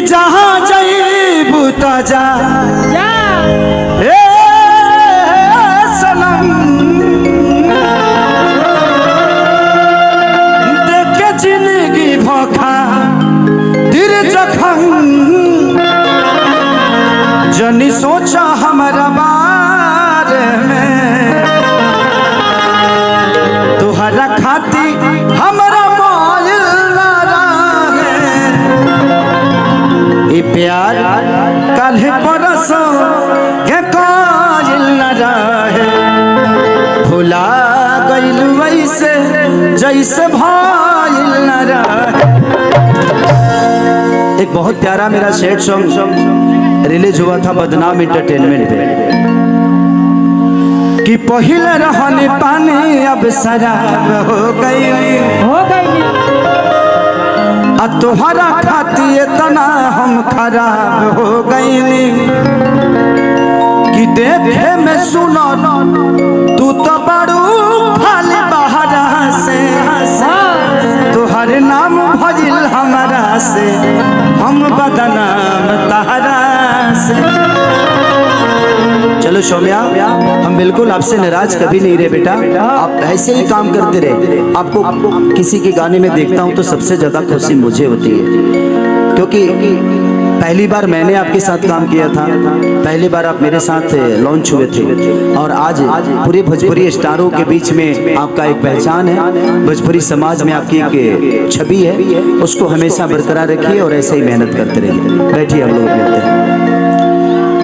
कि जहाँ जईबू ताजा सनम देख के जिंदगी भोखा दिल जखम जनी सोचा हमारा बारे में तुहरा खाती हमारा मोइल ना रहे ये प्यार कल परसों के कोइल ना रहे भुला गइल वैसे जैसे भइल ना रहे। एक बहुत प्यारा मेरा सैड सॉन्ग रिलीज हुआ था बदनाम एंटरटेनमेंट पे कि पहले रहने पानी अब शराब हो गई आ तोहरा खाती इतना हम खराब हो गई कि देखे में सुनो तू तो बड़ू खाली बहरा से तोहर नाम भजिल हमारा से हम बदनाम तहरा से। चलो सौम्या हम बिल्कुल आपसे नाराज कभी नहीं रहे बेटा, आप ऐसे ही काम करते रहे। आपको किसी के गाने में देखता हूँ तो सबसे ज्यादा खुशी मुझे होती है क्योंकि पहली बार मैंने आपके साथ काम किया था, पहली बार आप मेरे साथ लॉन्च हुए थे और आज पूरे भोजपुरी स्टारों के बीच में आपका एक पहचान है, भोजपुरी समाज में आपकी एक छवि है, उसको हमेशा बरकरार रखिए और ऐसे ही मेहनत करते रहिए। बैठिए हम लोग मिलते हैं।